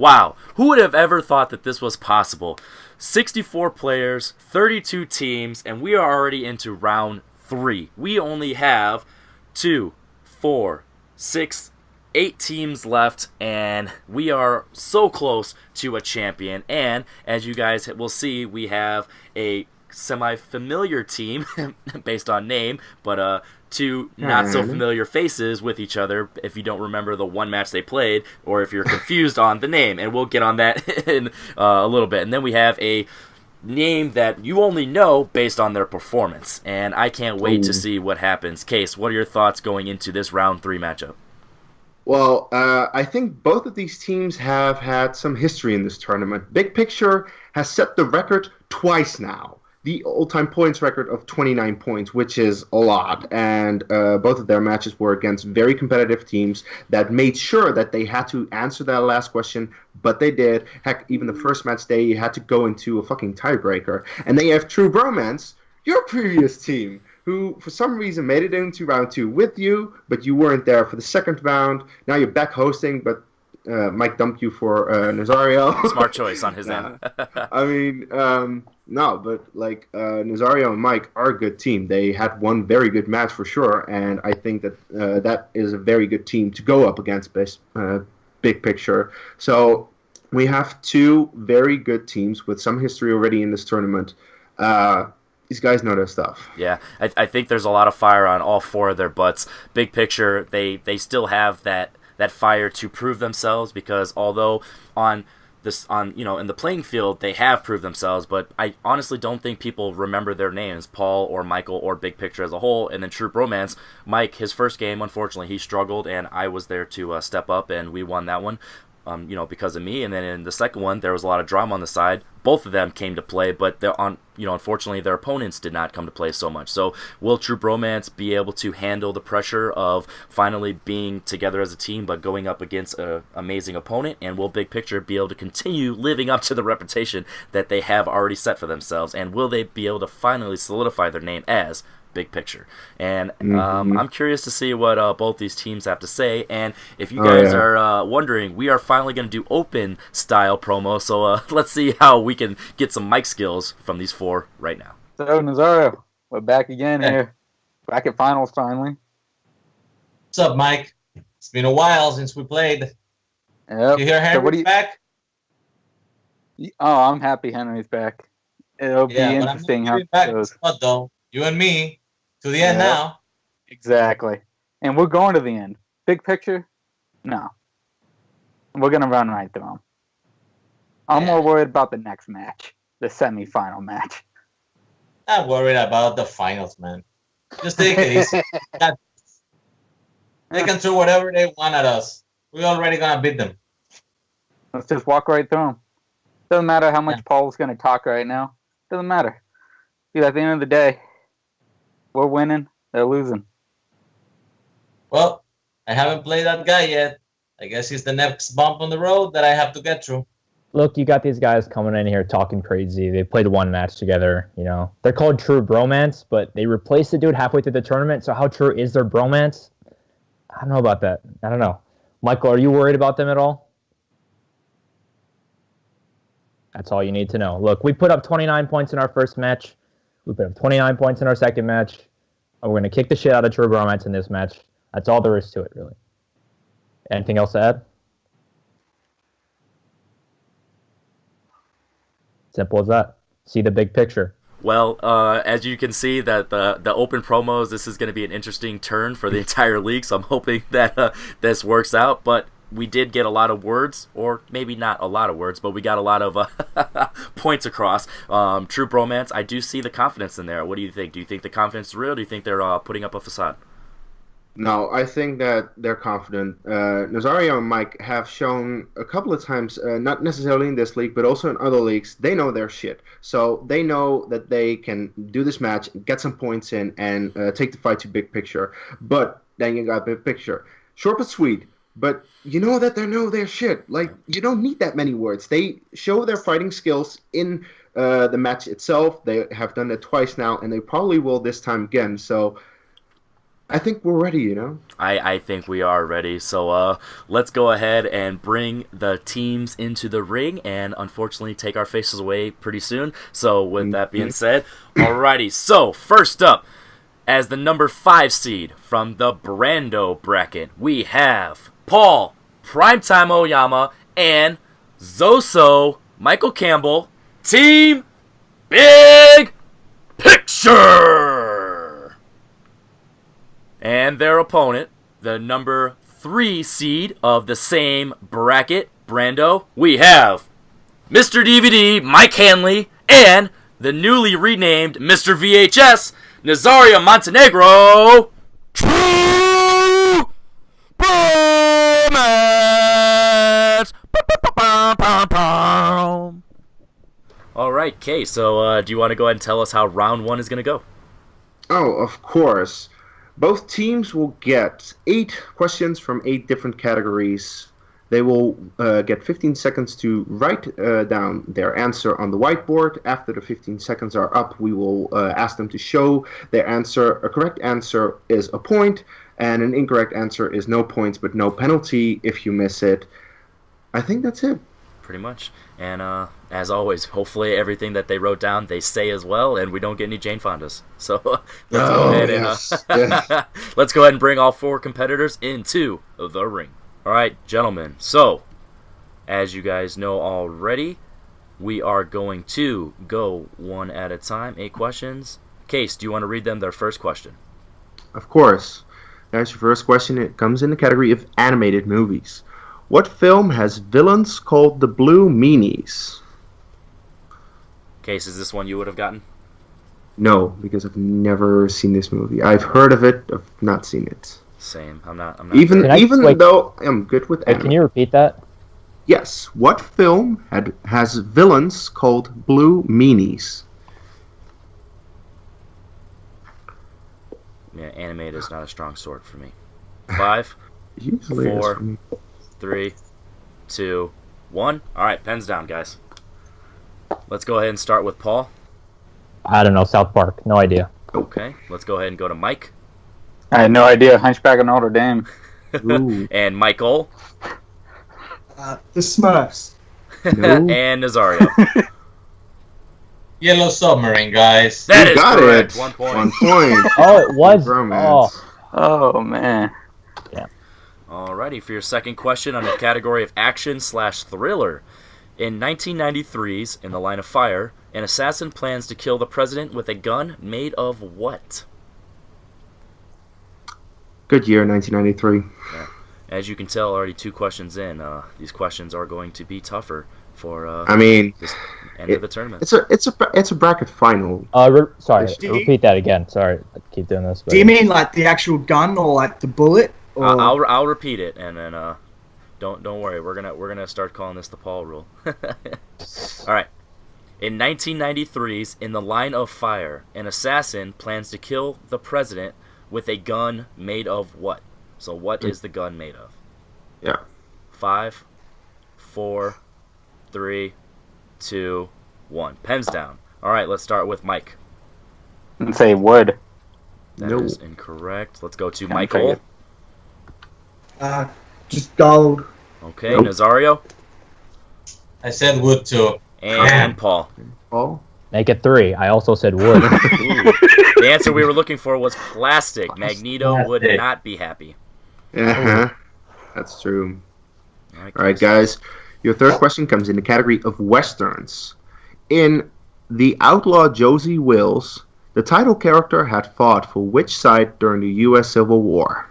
Wow, who would have ever thought that this was possible? 64 players, 32 teams, and we are already into round 3. We only have 2, 4, 6, 8 teams left, and we are so close to a champion. And as you guys will see, we have a semi-familiar team based on name, but 2 not-so-familiar faces with each other if you don't remember the one match they played, or if you're confused on the name, and we'll get on that in a little bit. And then we have a name that you only know based on their performance, and I can't wait to see what happens. Kees, what are your thoughts going into this round 3 matchup? Well, I think both of these teams have had some history in this tournament. Big Picture has set the record twice now. The all-time points record of 29 points, which is a lot. And both of their matches were against very competitive teams that made sure that they had to answer that last question, but they did. Heck, even the first match, they had to go into a fucking tiebreaker. And then you have True Bromance, your previous team, who for some reason made it into round 2 with you, but you weren't there for the second round. Now you're back hosting, but Mike dumped you for Nazario. Smart choice on his end. I mean, no, but like Nazario and Mike are a good team. They had one very good match for sure, and I think that that is a very good team to go up against Big Picture. So we have 2 very good teams with some history already in this tournament. These guys know their stuff. Yeah, I think there's a lot of fire on all 4 of their butts. Big Picture, they still have that fire to prove themselves, because although in the playing field they have proved themselves, but I honestly don't think people remember their names, Paul or Michael or Big Picture as a whole. And then True Bromance, Mike, his first game, unfortunately he struggled, and I was there to step up, and we won that one. Because of me. And then in the second one, there was a lot of drama on the side. Both of them came to play, but unfortunately, their opponents did not come to play so much. So will True Bromance be able to handle the pressure of finally being together as a team, but going up against an amazing opponent? And will Big Picture be able to continue living up to the reputation that they have already set for themselves? And will they be able to finally solidify their name as Big Picture? And I'm curious to see what both these teams have to say. And if you guys are wondering, we are finally going to do open style promo, so let's see how we can get some mic skills from these 4 right now. So Nazario, we're back again here, back at finals finally. What's up, Mike? It's been a while since we played. Yep. You hear Henry's back? Oh, I'm happy Henry's back. It'll be interesting how it goes. What though? You and me to the end now. Exactly. And we're going to the end. Big Picture? No. We're going to run right through them. I'm more worried about the next match, the semi-final match. Not worried about the finals, man. Just take it easy. They can throw whatever they want at us. We're already going to beat them. Let's just walk right through them. Doesn't matter how much Paul's going to talk right now. Doesn't matter. Because at the end of the day, we're winning, they're losing. Well, I haven't played that guy yet. I guess he's the next bump on the road that I have to get through. Look, you got these guys coming in here talking crazy. They played one match together, They're called True Bromance, but they replaced the dude halfway through the tournament, so how true is their bromance? I don't know about that. I don't know. Michael, are you worried about them at all? That's all you need to know. Look, we put up 29 points in our first match. We put up 29 points in our second match. We're going to kick the shit out of True Bromance in this match. That's all there is to it, really. Anything else to add? Simple as that. See the big picture. Well, as you can see, that the open promos, this is going to be an interesting turn for the entire league, so I'm hoping that this works out. But we did get a lot of words, or maybe not a lot of words, but we got a lot of points across. True Bromance, I do see the confidence in there. What do you think? Do you think the confidence is real, or do you think they're putting up a facade? No, I think that they're confident. Nazario and Mike have shown a couple of times, not necessarily in this league, but also in other leagues, they know their shit. So they know that they can do this match, get some points in, and take the fight to Big Picture. But then you got Big Picture. Short but sweet. But you know that they know their shit. Like, you don't need that many words. They show their fighting skills in the match itself. They have done it twice now, and they probably will this time again. So I think we're ready, you know? I think we are ready. So let's go ahead and bring the teams into the ring and unfortunately take our faces away pretty soon. So with that being said, alrighty. So first up, as the number 5 seed from the Brando bracket, we have Paul, Primetime Oyama, and Zoso, Michael Campbell, Team Big Picture. And their opponent, the number 3 seed of the same bracket, Brando, we have Mr. DVD, Mike Hanley, and the newly renamed Mr. VHS, Nazario Montenegro, True Bromance. Alright, Kay, so do you want to go ahead and tell us how round 1 is going to go? Oh, of course. Both teams will get 8 questions from 8 different categories. They will get 15 seconds to write down their answer on the whiteboard. After the 15 seconds are up, we will ask them to show their answer. A correct answer is a point, and an incorrect answer is no points but no penalty if you miss it. I think that's it. Pretty much. And as always, hopefully everything that they wrote down they say as well, and we don't get any Jane Fondas. So let's go ahead and let's go ahead and bring all 4 competitors into the ring. All right, gentlemen. So as you guys know already, we are going to go one at a time. 8 questions. Case, do you want to read them their first question? Of course. That's your first question. It comes in the category of animated movies. What film has villains called the Blue Meanies? Case, is this one you would have gotten? No, because I've never seen this movie. I've heard of it, I've not seen it. Same. I'm not. Even though I'm good with anime. Can you repeat that? Yes. What film has villains called Blue Meanies? Yeah, animated is not a strong sword for me. 5, Usually 4, 3, 2, 1. All right, pens down, guys. Let's go ahead and start with Paul. I don't know. South Park. No idea. Okay, let's go ahead and go to Mike. I had no idea. Hunchback of Notre Dame. And Michael. The Smurfs. No. And Nazario. Yellow Submarine, guys. That You is got correct. it. 1 point. 1 point. Oh, it was. Bromance. Oh, man. Alrighty, for your second question under the category of action/thriller. In 1993's In the Line of Fire, an assassin plans to kill the president with a gun made of what? Good year, 1993. Yeah. As you can tell, already 2 questions in. These questions are going to be tougher for this end of the tournament. It's a bracket final. Sorry, repeat that again. Sorry, I keep doing this. But... Do you mean like the actual gun or like the bullet? Or... I'll repeat it, and then don't worry. We're gonna start calling this the Paul rule. All right. In 1993's In the Line of Fire, an assassin plans to kill the president with a gun made of what? So what is the gun made of? Yeah. 5, 4, 3, 2, 1. Pens down. All right, let's start with Mike. And say wood. That No. is incorrect. Let's go to Can't Michael. take Just gold. Okay, Nope. Nazario. I said wood too. And Paul. Paul? Make it 3. I also said wood. Ooh. The answer we were looking for was plastic. Magneto would Plastic. not be happy. Uh-huh. That's true. All right, All right, guys. Your third question comes in the category of westerns. In The Outlaw Josie Wills, the title character had fought for which side during the U.S. Civil War?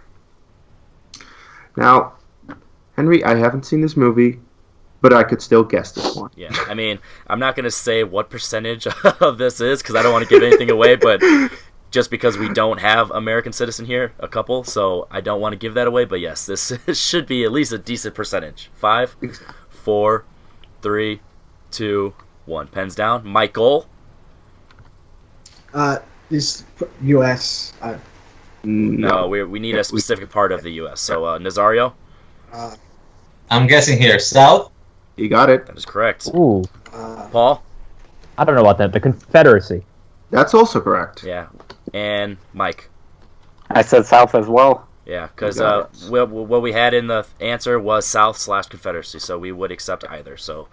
Now, Henry, I haven't seen this movie, but I could still guess this one. Yeah, I mean, I'm not going to say what percentage of this is because I don't want to give anything away, but just because we don't have American citizen here, a couple, so I don't want to give that away, but yes, this should be at least a decent percentage. 5, 4, 3, 2, 1. Pens down. Michael. This U.S. No, we need a specific part of the U.S. So, Nazario. I'm guessing here, south. You got it. That is correct. Ooh, Paul. I don't know about that. The Confederacy. That's also correct. Yeah. And Mike. I said South as well. Yeah, because Got it. what we had in the answer was South/Confederacy, so we would accept either. So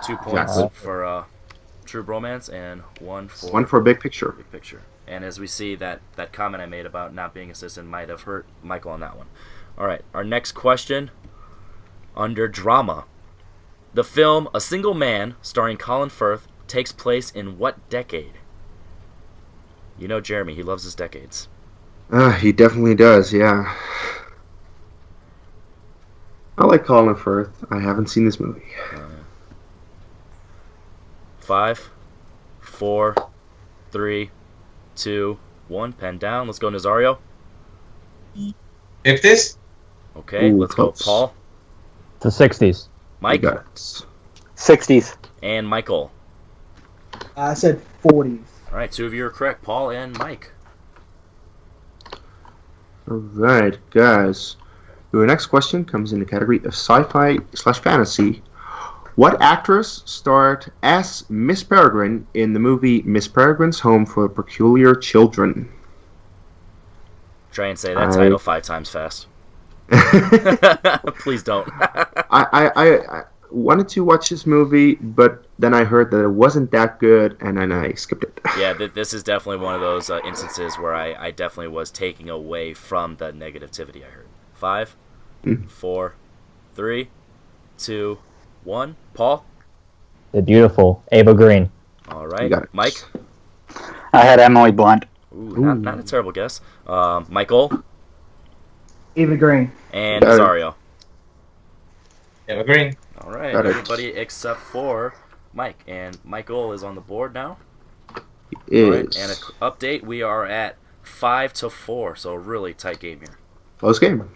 2 points Exactly. for True Bromance and one One for Big Picture. Big Picture. And as we see, that comment I made about not being assistant might have hurt Michael on that one. All right, our next question, under drama. The film A Single Man, starring Colin Firth, takes place in what decade? You know Jeremy, he loves his decades. He definitely does, yeah. I like Colin Firth. I haven't seen this movie. 5, 4, 3, 2, 1. Pen down. Let's go, Nazario. 50s? Okay, Ooh, let's go, close. Paul. The 60s. Mike. You got it. 60s. And Michael. I said 40s. All right, 2 of you are correct, Paul and Mike. Alright, guys. Your next question comes in the category of sci-fi/fantasy. What actress starred as Miss Peregrine in the movie Miss Peregrine's Home for Peculiar Children? Try and say that title 5 times fast. Please don't. I wanted to watch this movie, but then I heard that it wasn't that good, and then I skipped it. Yeah, this is definitely one of those instances where I definitely was taking away from the negativity I heard. 5, 4, 3, 2, 1. Paul? The beautiful Ava Green. All You right. got it. Mike? I had Emily Blunt. Ooh, not a terrible guess. Michael? Eva Green. And Got it. Nazario. Evergreen. All right, Got it. everybody except for Mike. And Michael is on the board now. Is All right, and an update, we are at 5-4, so a really tight game here. close game.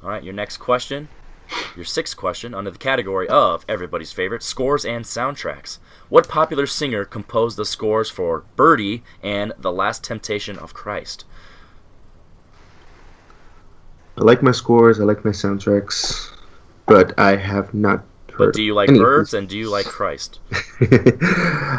All right, your next question, your 6th question, under the category of everybody's favorite, scores and soundtracks. What popular singer composed the scores for Birdie and The Last Temptation of Christ? I like my scores. I like my soundtracks, but I have not heard. But do you like any of birds and do you like Christ?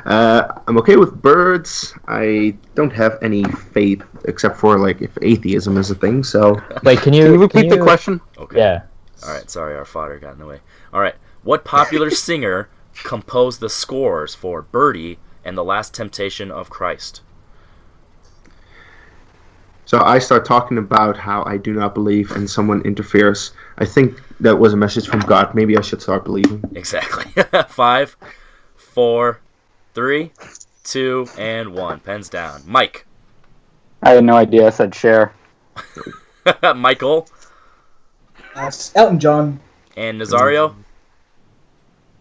I'm okay with birds. I don't have any faith except for like if atheism is a thing. So Wait, can Can you you repeat the question? Okay. Yeah. All right, sorry, our fodder got in the way. All right, what popular singer composed the scores for Birdie and The Last Temptation of Christ? So I start talking about how I do not believe and someone interferes. I think that was a message from God. Maybe I should start believing. Exactly. 5, 4, 3, 2, and 1. Pens down. Mike. I had no idea. I said Cher. Michael. Elton John. And Nazario.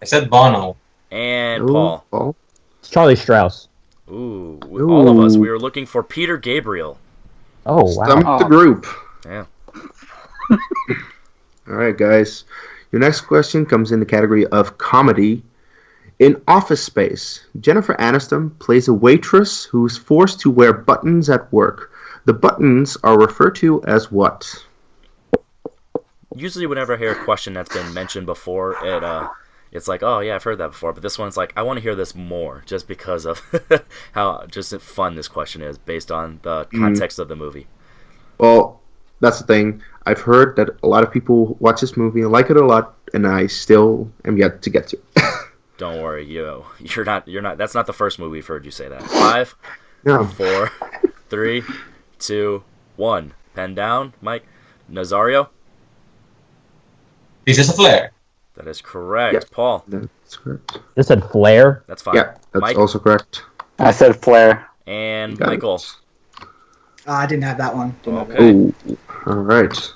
I said Bono. And Ooh, Paul. Paul. It's Charlie Strauss. Ooh, all of us. We were looking for Peter Gabriel. Oh, wow. Stump the group. Yeah. All right, guys. Your next question comes in the category of comedy. In Office Space, Jennifer Aniston plays a waitress who is forced to wear buttons at work. The buttons are referred to as what? Usually whenever I hear a question that's been mentioned before, it's like, oh yeah, I've heard that before. But this one's like, I want to hear this more just because of how just fun this question is based on the context of the movie. Well, that's the thing. I've heard that a lot of people watch this movie and like it a lot, and I still am yet to get to it. Don't worry, you're not. That's not the first movie we've heard you say that. 5, No. 4, 3, 2, 1. Pen down, Mike. Nazario. This is a flare. That is correct. Yeah. Paul. That's correct. This said Flair. That's fine. Yeah, that's Mike also correct. I said Flair. and Got it. Michael. I didn't have that one. Didn't have that. Okay. Ooh, all right.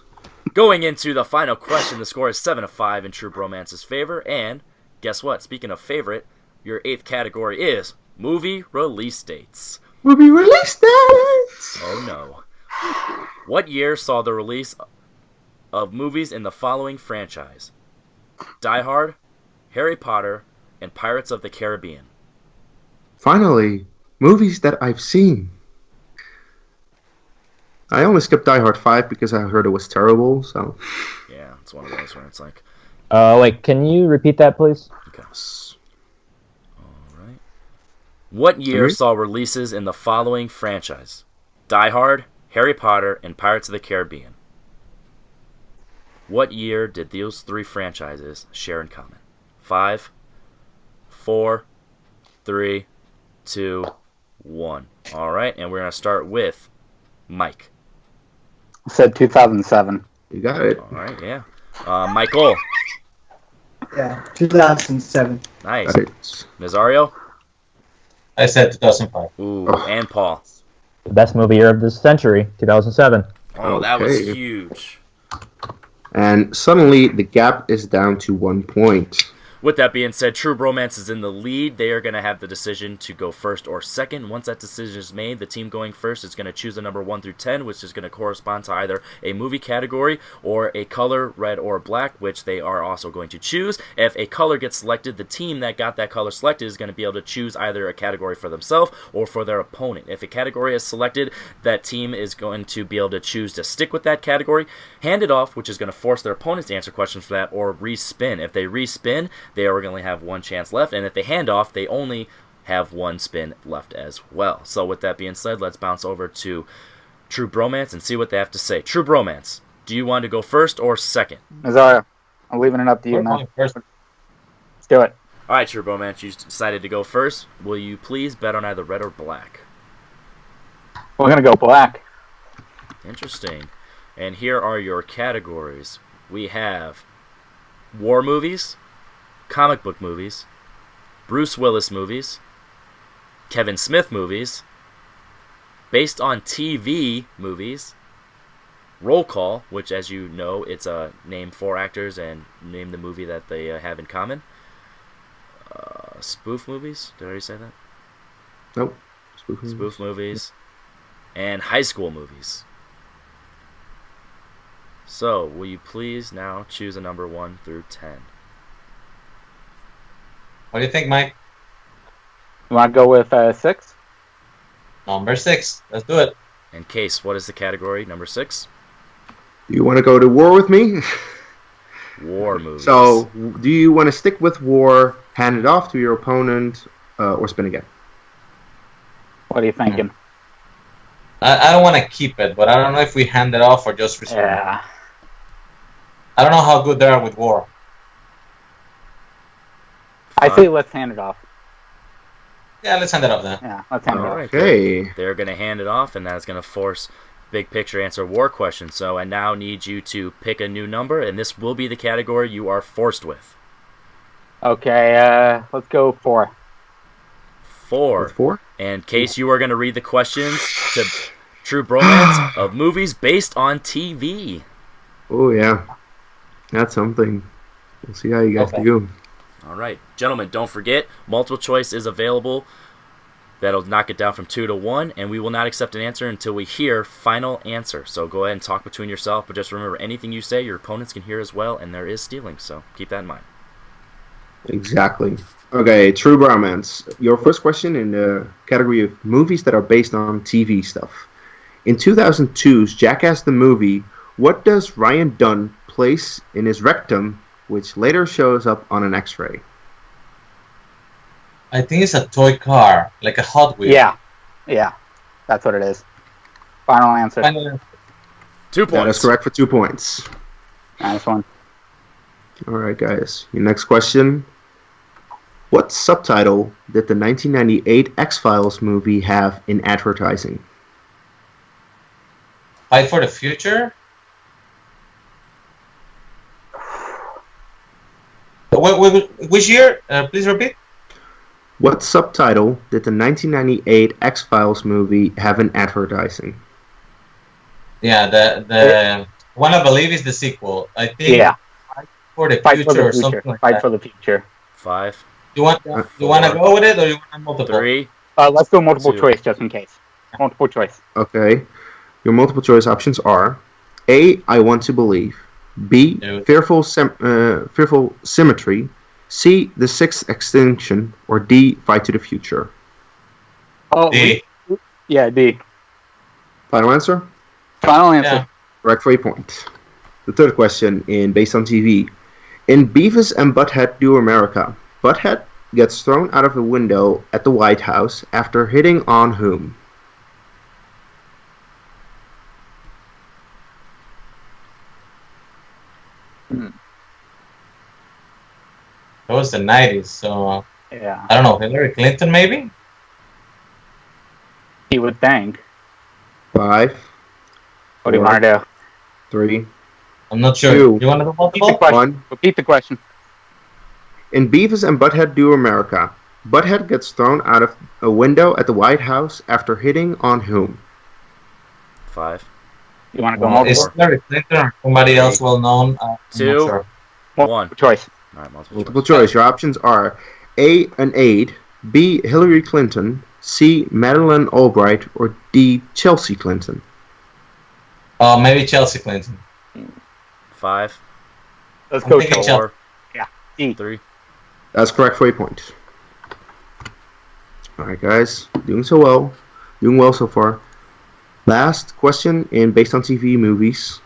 Going into the final question, the score is 7-5 in True Bromance's favor. And guess what? Speaking of favorite, your 8th category is movie release dates. Movie release dates. Oh no. What year saw the release of movies in the following franchise? Die Hard, Harry Potter, and Pirates of the Caribbean. Finally, movies that I've seen. I only skipped Die Hard 5 because I heard it was terrible, so... Yeah, it's one of those where it's like, Wait, can you repeat that, please? okay. Alright. What year Henry? saw releases in the following franchise? Die Hard, Harry Potter, and Pirates of the Caribbean. What year did those three franchises share in common? 5, 4, 3, 2, 1. All right, and we're going to start with Mike. I said 2007. You got it. All right, yeah. Michael. Yeah, 2007. Nice. Got it. Nazario. I said 2005. Ooh, Oh. and Paul. The best movie year of this century, 2007. Oh, that was Okay. huge. And suddenly the gap is down to 1 point. With that being said, True Bromance is in the lead. They are going to have the decision to go first or second. Once that decision is made, the team going first is going to choose a number 1 through 10, which is going to correspond to either a movie category or a color, red or black, which they are also going to choose. If a color gets selected, the team that got that color selected is going to be able to choose either a category for themselves or for their opponent. If a category is selected, that team is going to be able to choose to stick with that category, hand it off, which is going to force their opponents to answer questions for that, or respin. If they respin, they are going to have one chance left, and if they hand off, they only have one spin left as well. So with that being said, let's bounce over to True Bromance and see what they have to say. True Bromance, do you want to go first or second? Nazario, I'm leaving it up to you, We're man. going first. Let's do it. All right, True Bromance, you decided to go first. Will you please bet on either red or black? We're gonna go black. Interesting. And here are your categories. We have war movies, comic book movies, Bruce Willis movies, Kevin Smith movies, based on TV movies, roll call, which, as you know, it's a name 4 actors and name the movie that they have in common, spoof movies. Did I already say that? Nope. Spoof movies, and high school movies. So, will you please now choose a number 1 through 10? What do you think, Mike? You want to go with 6? Number 6. Let's do it. And Case, what is the category? Number 6? You want to go to war with me? War movies. So, do you want to stick with war, hand it off to your opponent, or spin again? What are you thinking? I don't want to keep it, but I don't know if we hand it off or just respond. Yeah. I don't know how good they are with war. I say let's hand it off. Yeah, let's hand it off then. Yeah, let's hand it All off. right. Okay. They're going to hand it off, and that's going to force Big Picture answer war questions. So I now need you to pick a new number, and this will be the category you are forced with. Okay, let's go 4. 4. With 4? And Case, you are going to read the questions to True Bromance of movies based on TV. Oh, yeah. That's something. We'll see how you guys Okay. do. All right. Gentlemen, don't forget, multiple choice is available. That'll knock it down from 2 to 1, and we will not accept an answer until we hear final answer. So go ahead and talk between yourself, but just remember, anything you say, your opponents can hear as well, and there is stealing, so keep that in mind. Exactly. Okay, True Bromance. Your first question in the category of movies that are based on TV stuff. In 2002's Jackass the Movie, what does Ryan Dunn place in his rectum, which later shows up on an X-ray? I think it's a toy car, like a Hot Wheel. Yeah, that's what it is. Final answer. Final- 2 That is points. correct for 2 points. Nice one. All right, guys. Your next question. What subtitle did the 1998 X-Files movie have in advertising? Fight for the Future? Which year? Please repeat. What subtitle did the 1998 X-Files movie have in advertising? Yeah, the one I believe is the sequel. I think Yeah, for the fight future for the or future. something like Fight that. for the future. 5, You want to go with it or you want multiple? 3. Let's do multiple 2. choice just in case. Multiple choice. Okay. Your multiple choice options are A, I Want to Believe, B, No. Fearful Symmetry, C, The Sixth Extinction, or D, Fight to the Future. Oh, D. yeah, D. Final answer? Final answer. Yeah. Correct for a point. The third question in Based on TV. In Beavis and Butthead Do America, Butthead gets thrown out of a window at the White House after hitting on whom? That was the 90s, so Yeah, I don't know. Hillary Clinton, maybe? you would think. 5, What do you want to do? 3, I'm not sure. Two. You want to do Repeat the multiple? question. 1. Repeat the question. In Beavis and Butthead Do America, Butthead gets thrown out of a window at the White House after hitting on whom? 5. You want to go Well, is multiple? Hillary Clinton or somebody else well known? I'm not 2. sure. One. Choice. All right, multiple Multiple choice. choice. Your options are A. An aide, B. Hillary Clinton, C. Madeleine Albright, or D. Chelsea Clinton. Maybe Chelsea Clinton. 5. Let's I'm go thinking Chelsea. Chelsea. 4. Yeah. D. 3. That's correct for a point. Alright, guys. Doing so well. Doing well so far. Last question in Based on TV movies.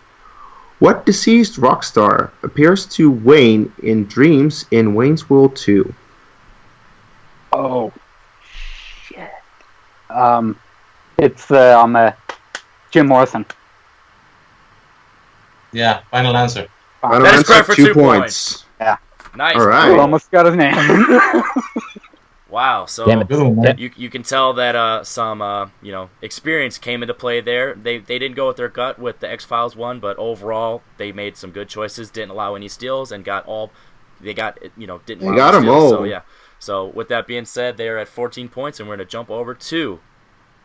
What deceased rock star appears to Wayne in dreams in Wayne's World 2? Oh, shit. It's Jim Morrison. Yeah, final answer. Final That is answer, correct for 2 points. Nice. Nice. All right. You almost got his name. Wow. So Damn it. Good one, man. you can tell that some experience came into play there. They didn't go with their gut with the X-Files one, but overall they made some good choices. Didn't allow any steals and got all. They got didn't. They allow got 'em steals. all. So yeah. So with that being said, they are at 14 points, and we're gonna jump over to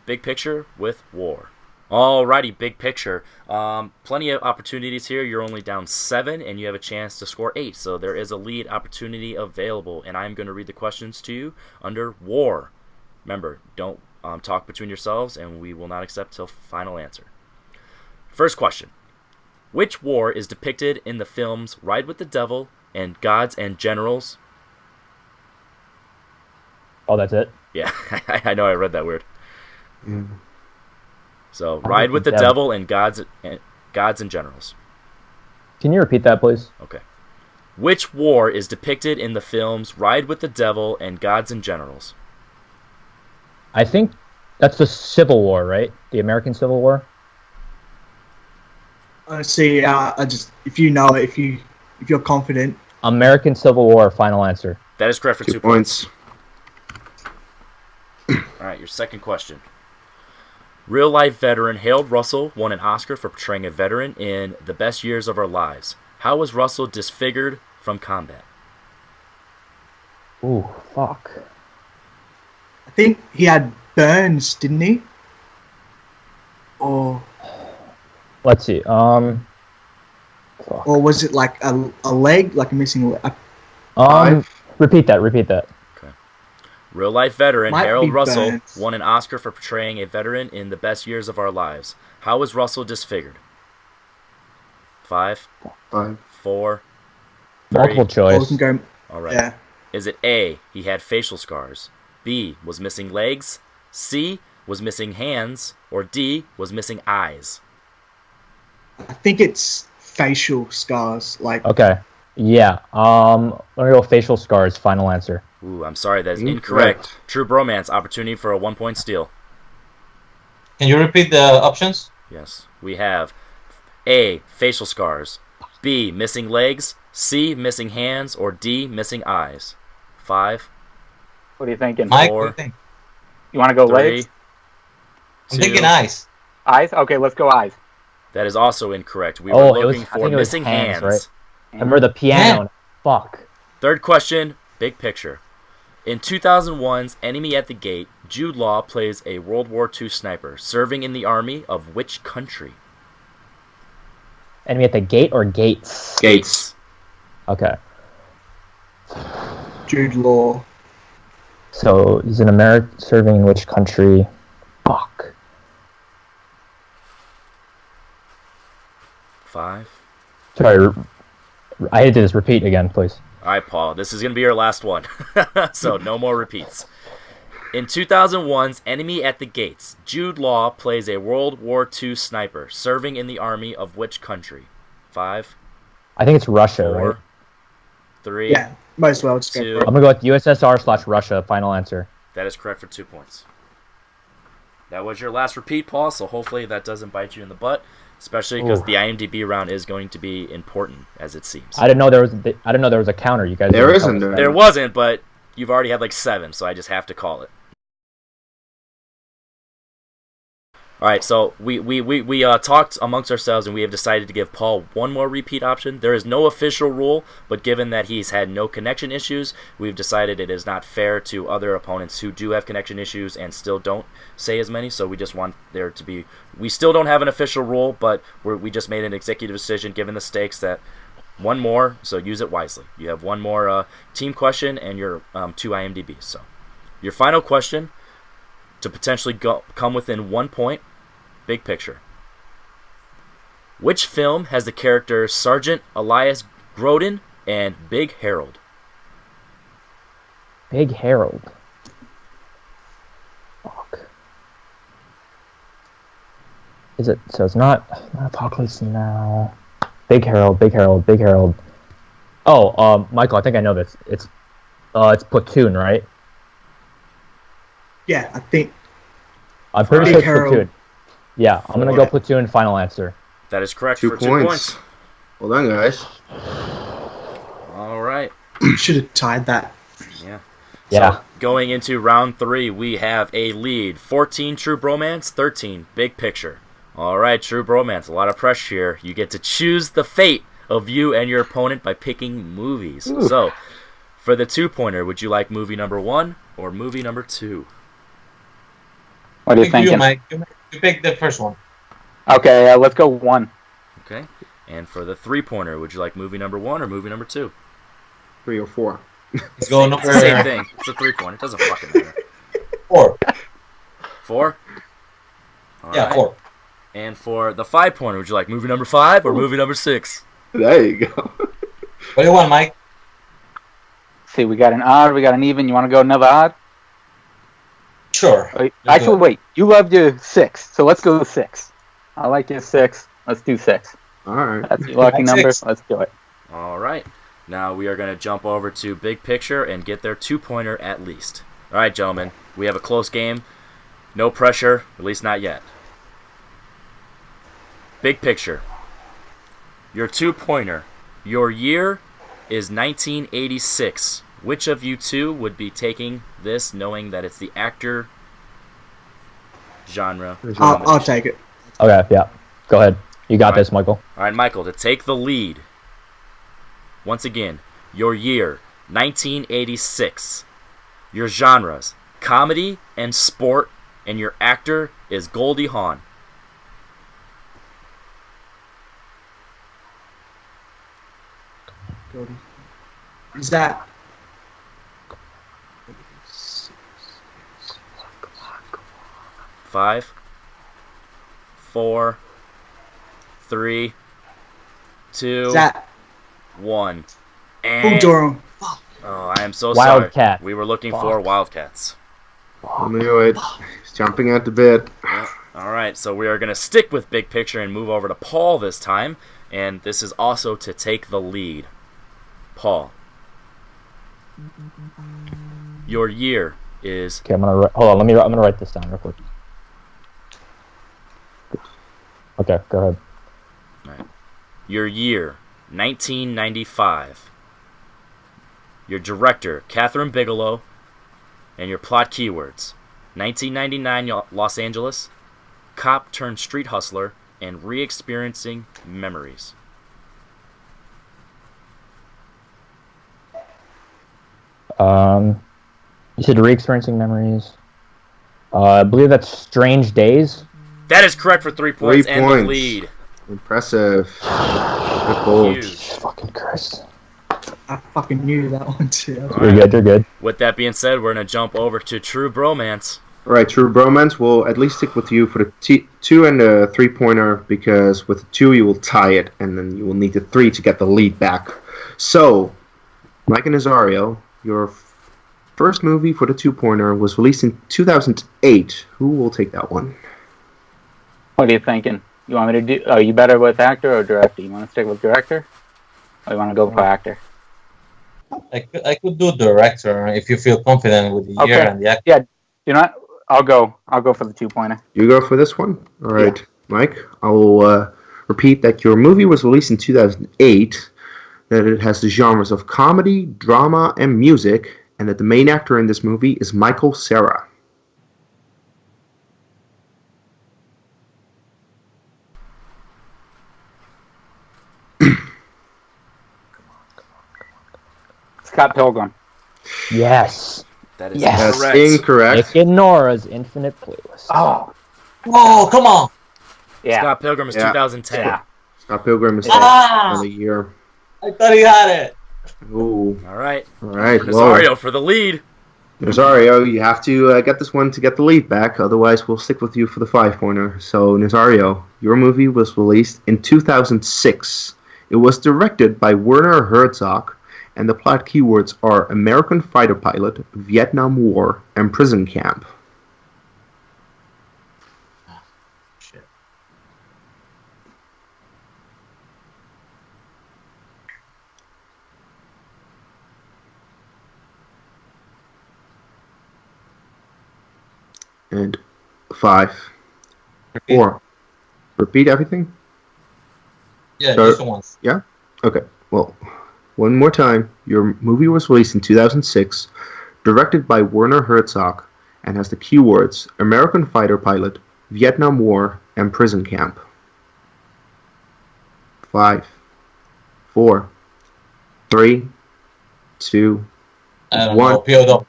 Big Picture with War. Alrighty, Big Picture. Plenty of opportunities here. You're only down 7, and you have a chance to score 8. So there is a lead opportunity available, and I'm going to read the questions to you under War. Remember, don't talk between yourselves, and we will not accept till final answer. First question. Which war is depicted in the films Ride with the Devil and Gods and Generals? Oh, that's it? Yeah, I know I read that weird. Mm. So, Ride with the Devil and Gods and Generals. Can you repeat that, please? Okay. Which war is depicted in the films Ride with the Devil and Gods and Generals? I think that's the Civil War, right? The American Civil War? Honestly, I just if you know it, if you're confident. American Civil War, final answer. That is correct for 2 2 points. points. All right, your second question. Real-life veteran Harold Russell won an Oscar for portraying a veteran in The Best Years of Our Lives. How was Russell disfigured from combat? Ooh, fuck. I think he had burns, didn't he? Or Let's see. Fuck. was it like a leg, like a missing leg? Repeat that. Real-life veteran Might Harold be Russell burns. won an Oscar for portraying a veteran in The Best Years of Our Lives. How was Russell disfigured? 5, 5. 4, 3. Multiple Or we choice. can go. All right. Yeah. Is it A, he had facial scars, B, was missing legs, C, was missing hands, or D, was missing eyes? I think it's facial scars. Like Okay. Yeah. Let me go facial scars, final answer. Ooh, I'm sorry, that is Incorrect. incorrect. True Bromance, opportunity for a 1-point steal. Can you repeat the options? Yes. We have A, facial scars, B, missing legs, C, missing hands, or D, missing eyes. 5, What are you thinking? Mike, what do Four. you think? You want to go 3, legs? I'm 2. thinking eyes. Eyes? Okay, let's go eyes. That is also incorrect. We Oh, were it was- looking I for think it was missing hands, hands. right? I remember the piano. Fuck. Third question, big picture. In 2001's Enemy at the Gate, Jude Law plays a World War II sniper serving in the army of which country? Enemy at the gate or gates? Gates. Okay. Jude Law. So he's an American serving in which country? Fuck. 5. Sorry, I hate to just repeat again, please. All right, Paul, this is going to be your last one. So no more repeats. In 2001's Enemy at the Gates, Jude Law plays a World War II sniper serving in the army of which country? 5, I think it's Russia, 4, right? 3. Yeah, most well. Just go 2. for it. I'm gonna go with USSR/Russia. Final answer. That is correct for 2 points. That was your last repeat, Paul, so hopefully that doesn't bite you in the butt. especially because the IMDb round is going to be important, as it seems. I didn't know there was a counter. You guys. There didn't isn't. tell us that. There wasn't, but you've already had like 7, so I just have to call it. All right, so we talked amongst ourselves, and we have decided to give Paul one more repeat option. There is no official rule, but given that he's had no connection issues, we've decided it is not fair to other opponents who do have connection issues and still don't say as many. So we just want there to be. We still don't have an official rule, but we just made an executive decision, given the stakes, that one more. So use it wisely. You have one more team question and your 2 IMDb's. So your final question, to potentially come within 1 point, big picture. Which film has the characters Sergeant Elias Grodin and Big Harold? Big Harold. Fuck. Is it? So it's not Apocalypse Now. Big Harold. Oh, Michael, I think I know this. It's Platoon, right? Yeah, I think. I'm pretty Big sure it's Harold. Platoon. Yeah, I'm gonna go Platoon. Final answer. That is correct 2 for points. 2 points. Well done, guys. All right. Should have tied that. Yeah. Yeah. So, going into round 3, we have a lead. 14 True Bromance, 13 Big Picture. All right, True Bromance, a lot of pressure here. You get to choose the fate of you and your opponent by picking movies. Ooh. So, for the 2-pointer, would you like movie number 1 or movie number 2? What are you thinking? Mike. You pick the first one. Okay, let's go 1. Okay. And for the 3-pointer, would you like movie number 1 or movie number 2? 3 or 4. Let's go It's number the same thing. It's a 3-pointer. It doesn't fucking matter. 4. 4? All Yeah, right. 4. And for the 5-pointer, would you like movie number 5 or movie number 6? There you go. What do you want, Mike? See, we got an odd, we got an even. You want to go another odd? Sure. Actually, wait. You loved your 6, so let's go 6. I like your 6. Let's do 6. All right. That's your lucky Like number. 6. Let's do it. All right. Now we are going to jump over to Big Picture and get their 2-pointer at least. All right, gentlemen. We have a close game. No pressure, at least not yet. Big Picture. Your 2-pointer. Your year is 1986. Which of you two would be taking this, knowing that it's the actor genre? I'll take it. Okay, yeah. Go ahead. You got All right. this, Michael. All right, Michael, to take the lead. Once again, your year, 1986. Your genres, comedy and sport, and your actor is Goldie Hawn. Is that 5, 4, 3, 2, is that 1. Bull And Durham? oh, I am so sorry. Wildcat. We were looking for Wildcats. I knew it. He's jumping at the bit. Yep. All right, so we are going to stick with Big Picture and move over to Paul this time, and this is also to take the lead. Paul, your year is Okay, I'm gonna hold on. I'm gonna write this down real quick. Okay, go ahead. your year 1995. Your director Catherine Bigelow, and your plot keywords: 1999 Los Angeles, cop turned street hustler, and re-experiencing memories. You said re-experiencing memories. I believe that's Strange Days. That is correct for 3 points 3 and points. the lead. Impressive. Good goal. Huge. Fucking Christ. I fucking knew that one too. All You're right. good. You're good. With that being said, we're going to jump over to True Bromance. All right, True Bromance will at least stick with you for the 2 and the 3-pointer, because with the 2 you will tie it, and then you will need the 3 to get the lead back. So, Mike and Nazario, your first movie for the 2-pointer was released in 2008. Who will take that one? What are you thinking? You want me to do? Are you better with actor or director? You want to stick with director, or you want to go for actor? I could do director if you feel confident with the year Okay. and the actor. Yeah. You know what? I'll go for the 2-pointer. You go for this one? All right, Mike. I will Repeat that your movie was released in 2008, that it has the genres of comedy, drama, and music, and that the main actor in this movie is Michael Cera. Scott Pilgrim. Yes. That is Yes. That's correct. incorrect. Nick and Nora's Infinite Playlist. Oh, Oh, come on. yeah. Scott Pilgrim is Yeah. 2010. Yeah. Scott Pilgrim is Ah! the year. I thought he had it. Ooh. All right. All right. Nazario for the lead. Nazario, you have to get this one to get the lead back. Otherwise, we'll stick with you for the 5-pointer. So, Nazario, your movie was released in 2006. It was directed by Werner Herzog, and the plot keywords are American fighter pilot, Vietnam War, and prison camp. Shit. And 5, 4. Repeat everything? Yeah, So- just once. Okay, well, one more time. Your movie was released in 2006, directed by Werner Herzog, and has the keywords American fighter pilot, Vietnam War, and prison camp. 5, 4, 3, 2, I don't One. know. POW.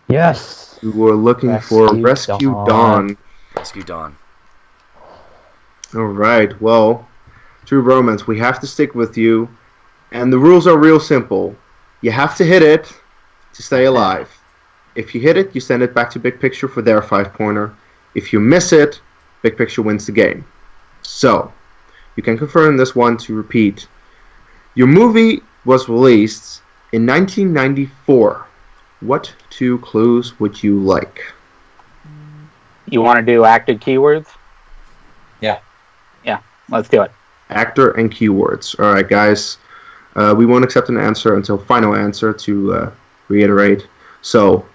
Yes. we were looking for Rescue Dawn. Rescue Dawn. Alright, well, True Bromance, we have to stick with you. And the rules are real simple. You have to hit it to stay alive. If you hit it, you send it back to Big Picture for their 5-pointer. If you miss it, Big Picture wins the game. So, you can confirm this one to repeat. Your movie was released in 1994. What 2 clues would you like? You want to do active keywords? Yeah. Yeah, let's do it. Actor and keywords. Alright, guys. We won't accept an answer until final answer to reiterate. So,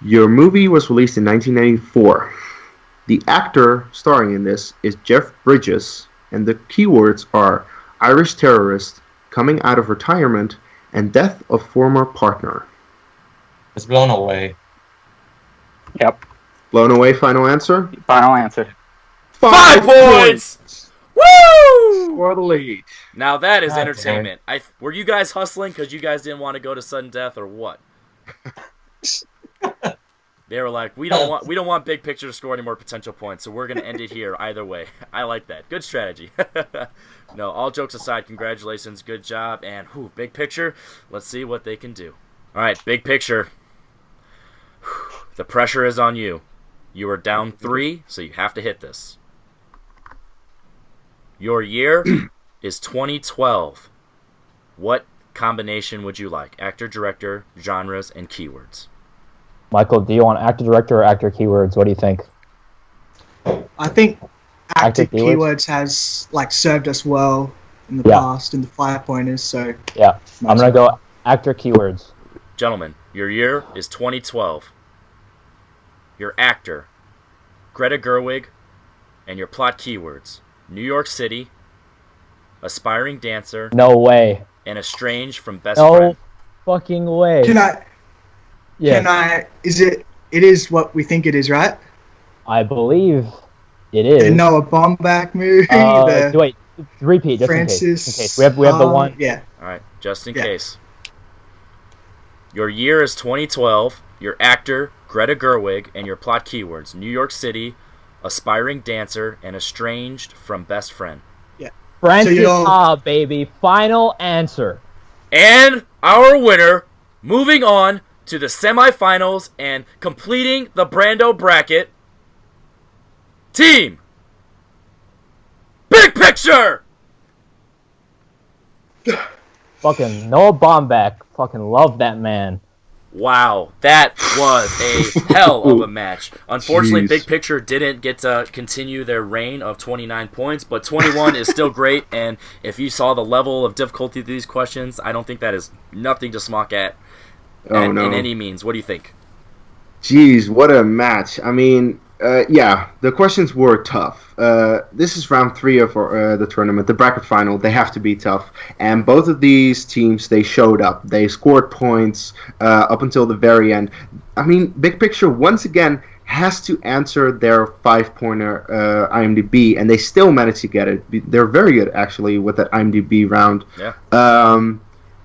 your movie was released in 1994. The actor starring in this is Jeff Bridges, and the keywords are Irish terrorist, coming out of retirement, and death of former partner. It's blown away. Yep. Blown away, final answer? Final answer. 5 points! Woo! For the lead. Now that is God entertainment. Were you guys hustling because you guys didn't want to go to sudden death or what? They were like, we don't want Big Picture to score any more potential points, so we're gonna end it here either way. I like that. Good strategy. No, all jokes aside, congratulations, good job, and Big Picture. Let's see what they can do. All right, Big Picture. The pressure is on you. You are down 3, so you have to hit this. Your year is 2012. What combination would you like? Actor, director, genres, and keywords. Michael, do you want actor, director, or actor keywords? What do you think? I think active Active keywords? keywords has served us well in the Yeah. past in the 5-pointers. So Yeah, I'm going to go actor keywords. Gentlemen, your year is 2012. Your actor, Greta Gerwig, and your plot keywords, New York City, aspiring dancer, No way. and estranged from best No friend. fucking way. can I? Yes, Can I? Is it? It is what we think it is, right? I believe it is. The Noah Baumbach movie. the Wait, repeat just Francis. in case. We have the one. Yeah. All right, just in Yeah. case. Your year is 2012. Your actor, Greta Gerwig, and your plot keywords, New York City, aspiring dancer, and estranged from best friend. Francis you don't- Ha, baby. Final answer. And our winner, moving on to the semifinals and completing the Brando bracket, Team Big Picture! Fucking Noah Baumbach. Fucking love that man. Wow, that was a hell of a match. Unfortunately, Jeez. Big Picture didn't get to continue their reign of 29 points, but 21 is still great, and if you saw the level of difficulty of these questions, I don't think that is nothing to smock at Oh, no. in any means. What do you think? Jeez, what a match. I mean, Yeah, the questions were tough. This is round 3 of the tournament, the bracket final. They have to be tough, and both of these teams, they showed up. They scored points up until the very end. I mean, Big Picture once again has to answer their 5-pointer IMDb, and they still managed to get it. They're very good actually with that IMDb round. Yeah.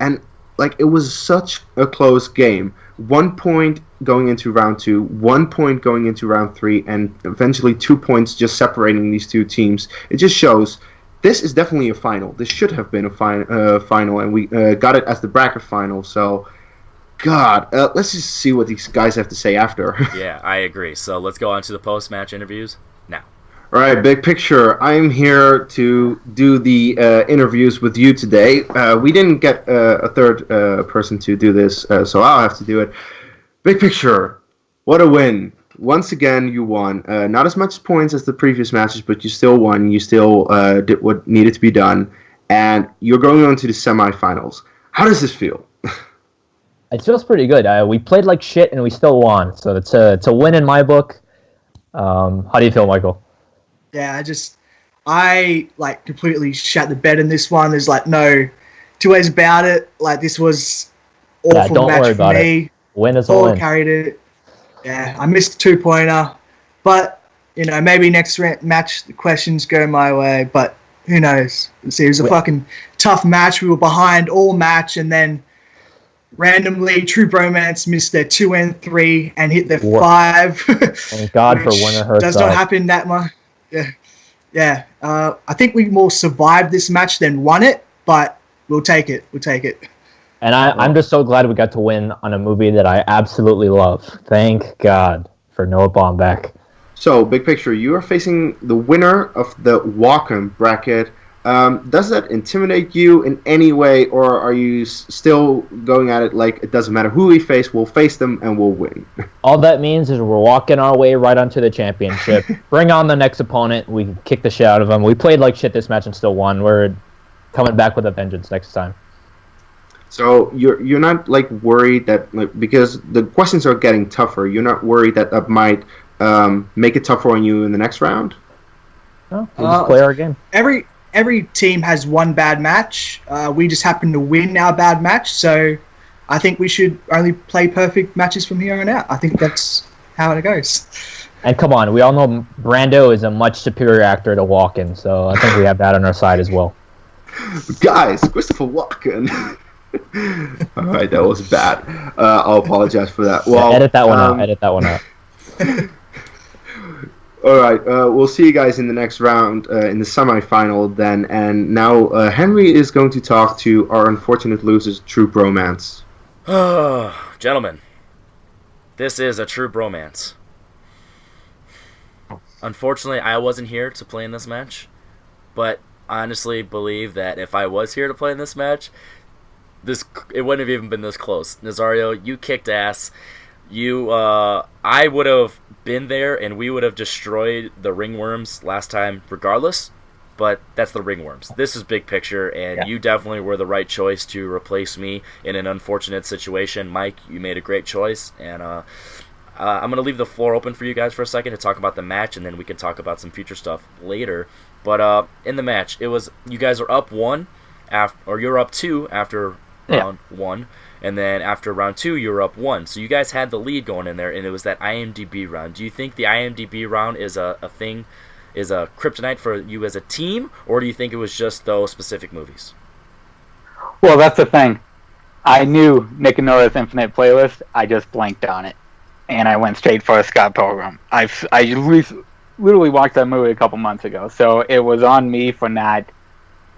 And like it was such a close game. 1 point going into round 2, 1 point going into round 3, and eventually 2 points just separating these two teams. It just shows this is definitely a final. This should have been a final, and we got it as the bracket final. So, God, let's just see what these guys have to say after. Yeah, I agree. So let's go on to the post-match interviews now. All right, Big Picture. I'm here to do the interviews with you today. We didn't get a third person to do this, so I'll have to do it. Big Picture, what a win. Once again, you won. Not as much points as the previous matches, but you still won. You still did what needed to be done. And you're going on to the semifinals. How does this feel? It feels pretty good. We played like shit and we still won. So it's a win in my book. How do you feel, Michael? Yeah, I like completely shat the bed in this one. There's like no two ways about it. Like this was awful don't match worry for about me. it. Win is a All win. carried it. Yeah, I missed the 2-pointer, but you know maybe next match the questions go my way. But who knows? See, it was a fucking tough match. We were behind all match, and then randomly True Bromance missed their 2 and 3 and hit their 5. Thank God for winning herself. Does not happen that much. Yeah. I think we more survived this match than won it, but we'll take it. And I'm just so glad we got to win on a movie that I absolutely love. Thank God for Noah Baumbach. So, Big Picture, you are facing the winner of the walk-in bracket. Does that intimidate you in any way, or are you still going at it like it doesn't matter who we face, we'll face them and we'll win? All that means is we're walking our way right onto the championship. Bring on the next opponent. We can kick the shit out of them. We played like shit this match and still won. We're coming back with a vengeance next time. So you're not like worried that because the questions are getting tougher, you're not worried that might make it tougher on you in the next round? No, we just play our game. Every team has one bad match. We just happen to win our bad match, so I think we should only play perfect matches from here on out. I think that's how it goes. And come on, we all know Brando is a much superior actor to Walken, so I think we have that on our side as well. Guys, Christopher Walken. All right, that was bad. I'll apologize for that. Well, edit that one out. Edit that one out. All right, we'll see you guys in the next round, in the semifinal then. And now Henry is going to talk to our unfortunate losers, True Bromance. Gentlemen, this is a true bromance. Unfortunately, I wasn't here to play in this match, but I honestly believe that if I was here to play in this match, it wouldn't have even been this close. Nazario, you kicked ass. I would have been there and we would have destroyed the ringworms last time regardless, but that's the ringworms. This is Big Picture, and you definitely were the right choice to replace me in an unfortunate situation. Mike, you made a great choice, and I'm going to leave the floor open for you guys for a second to talk about the match, and then we can talk about some future stuff later. But in the match, it was you guys are up 1 or you're up 2 after round 1. And then after round 2, you were up 1. So you guys had the lead going in there, and it was that IMDb round. Do you think the IMDb round is a thing, is a kryptonite for you as a team, or do you think it was just those specific movies? Well, that's the thing. I knew Nick and Nora's Infinite Playlist. I just blanked on it, and I went straight for a Scott Pilgrim. I literally watched that movie a couple months ago, so it was on me for not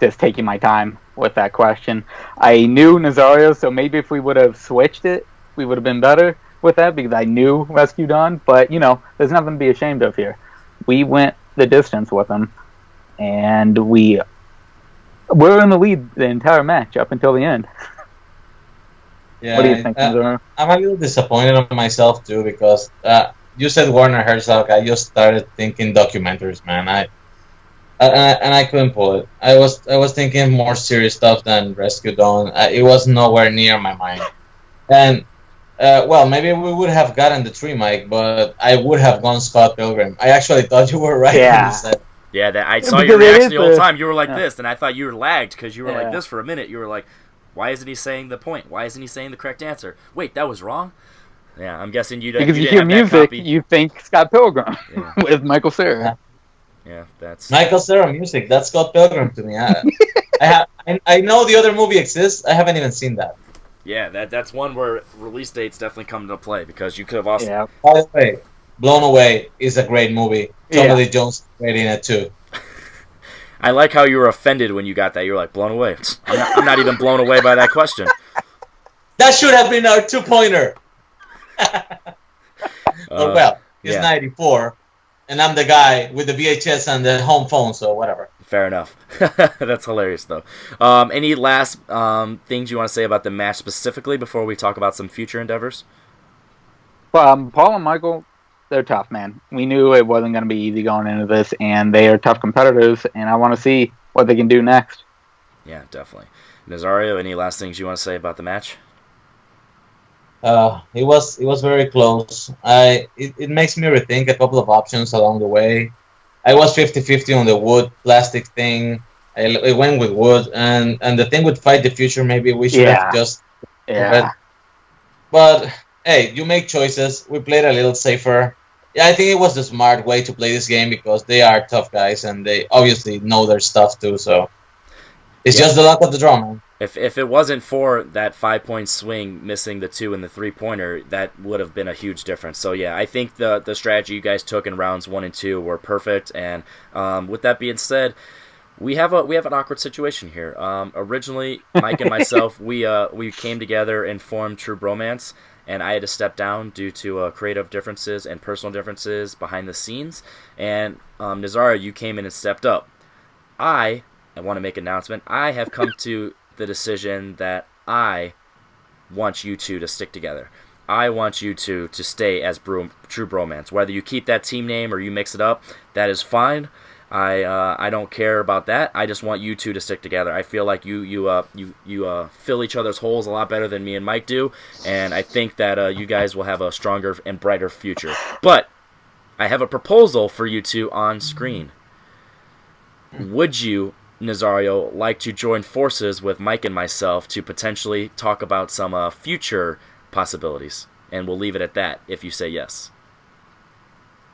just taking my time with that question. I knew Nazario, so maybe if we would have switched it, we would have been better with that because I knew Rescue Dawn. But, you know, there's nothing to be ashamed of here. We went the distance with him, and we're in the lead the entire match up until the end. Yeah, what do you think, Nazario? I'm a little disappointed on myself, too, because you said Werner Herzog. I just started thinking documentaries, man. I couldn't pull it. I was thinking more serious stuff than Rescue Dawn. It was nowhere near my mind. And Well, maybe we would have gotten the 3, Mike, but I would have gone Scott Pilgrim. I actually thought you were right when Yeah. you said. Yeah, that I saw Because your it reaction is the whole the- time. You were like yeah. this, and I thought you were lagged because you were like Yeah. this for a minute. You were like, why isn't he saying the point? Why isn't he saying the correct answer? Wait, that was wrong? Yeah, I'm guessing you didn't. Because you didn't hear have that music, copy. you think Scott Pilgrim Yeah. with Michael Cera. Yeah, that's Michael Cera music. That's Scott Pilgrim to me. I know the other movie exists. I haven't even seen that. yeah, that's one where release dates definitely come into play because you could have also. Yeah. By the way, Blown Away is a great movie. Tommy Yeah. Lee Jones is great in it too. I like how you were offended when you got that. You were like blown away. I'm not even blown away by that question. That should have been our 2-pointer. But well, it's yeah. 94, and I'm the guy with the VHS and the home phone, so whatever. Fair enough. That's hilarious, though. Any last things you want to say about the match specifically before we talk about some future endeavors? Well, Paul and Michael, they're tough, man. We knew it wasn't going to be easy going into this, and they are tough competitors, and I want to see what they can do next. Yeah, definitely. Nazario, any last things you want to say about the match? It was very close. It makes me rethink a couple of options along the way. I was 50-50 on the wood plastic thing. I went with wood, and the thing with Fight the Future, maybe we should have just. Yeah. But hey, you make choices. We played a little safer. Yeah, I think it was the smart way to play this game because they are tough guys and they obviously know their stuff too. So it's just the luck of the draw, man. If it wasn't for that 5-point swing missing the 2 and the 3-pointer, that would have been a huge difference. So yeah, I think the strategy you guys took in rounds 1 and 2 were perfect. And with that being said, we have an awkward situation here. Originally, Mike and myself, we came together and formed True Bromance, and I had to step down due to creative differences and personal differences behind the scenes. And Nazario, you came in and stepped up. I want to make an announcement. I have come to the decision that I want you two to stick together. I want you two to stay as True Bromance. Whether you keep that team name or you mix it up, that is fine. I don't care about that. I just want you two to stick together. I feel like you fill each other's holes a lot better than me and Mike do, and I think that you guys will have a stronger and brighter future. But I have a proposal for you two on screen. Would you, Nazario, like to join forces with Mike and myself to potentially talk about some future possibilities? And we'll leave it at that if you say yes.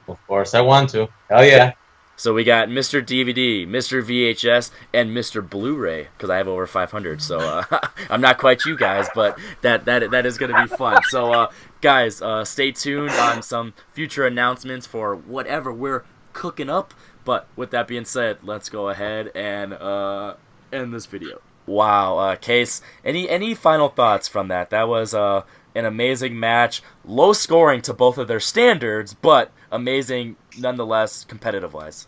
Of course, I want to. Hell yeah. So we got Mr. DVD, Mr. VHS, and Mr. Blu-ray, because I have over 500. So I'm not quite you guys, but that is going to be fun. So guys, stay tuned on some future announcements for whatever we're cooking up. But with that being said, let's go ahead and end this video. Wow, Kees, any final thoughts from that? That was an amazing match. Low scoring to both of their standards, but amazing nonetheless, competitive-wise.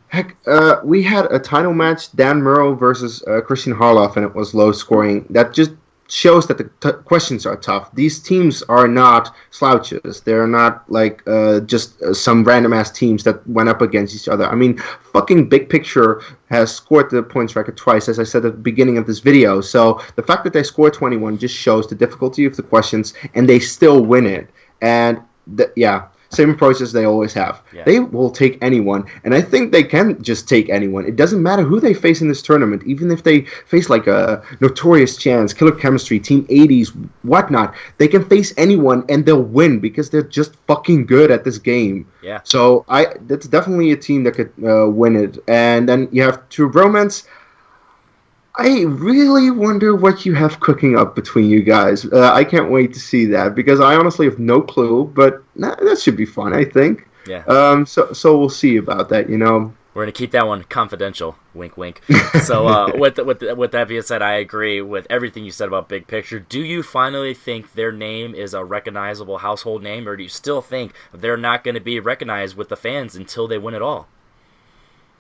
Heck, we had a title match, Dan Murrow versus Christian Harloff, and it was low scoring. That just shows that the questions are tough. These teams are not slouches. They're not like just some random-ass teams that went up against each other. I mean, fucking Big Picture has scored the points record twice, as I said at the beginning of this video. So the fact that they scored 21 just shows the difficulty of the questions, and they still win it. And, yeah. Same approach as they always have. Yeah. They will take anyone, and I think they can just take anyone. It doesn't matter who they face in this tournament, even if they face like a Notorious Chance, Killer Chemistry, Team 80s, whatnot. They can face anyone, and they'll win because they're just fucking good at this game. Yeah. So that's definitely a team that could win it. And then you have True Bromance. I really wonder what you have cooking up between you guys. I can't wait to see that because I honestly have no clue, but that should be fun, I think. Yeah. So we'll see about that, you know. We're going to keep that one confidential. Wink, wink. So with that being said, I agree with everything you said about Big Picture. Do you finally think their name is a recognizable household name, or do you still think they're not going to be recognized with the fans until they win it all?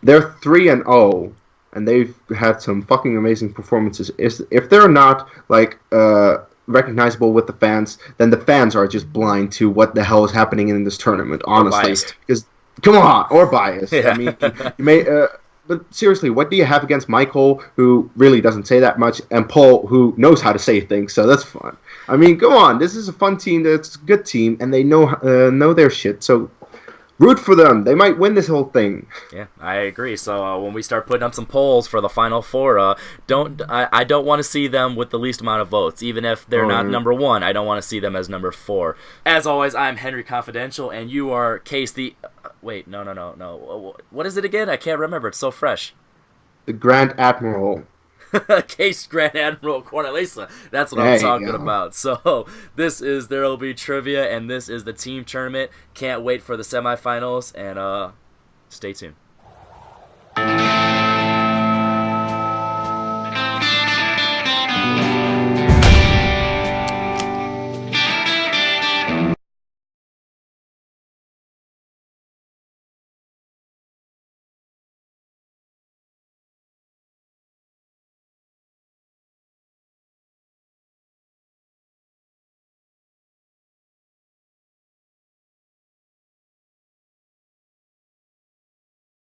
They're 3-0. And they've had some fucking amazing performances. If they're not like recognizable with the fans, then the fans are just blind to what the hell is happening in this tournament. Honestly, because come on, or biased. Yeah. I mean, you may. But seriously, what do you have against Michael, who really doesn't say that much, and Paul, who knows how to say things? So that's fun. I mean, go on. This is a fun team. That's a good team, and they know their shit. So root for them. They might win this whole thing. Yeah, I agree. So when we start putting up some polls for the Final Four, I don't want to see them with the least amount of votes. Even if they're not number 1, I don't want to see them as number 4. As always, I'm Henry Confidential, and you are Kees the... wait, no. What is it again? I can't remember. It's so fresh. The Grand Admiral. Kees Grand Admiral Cornelisse. That's what I'm talking about. So this is There Will Be Trivia, and this is the team tournament. Can't wait for the semifinals, and stay tuned.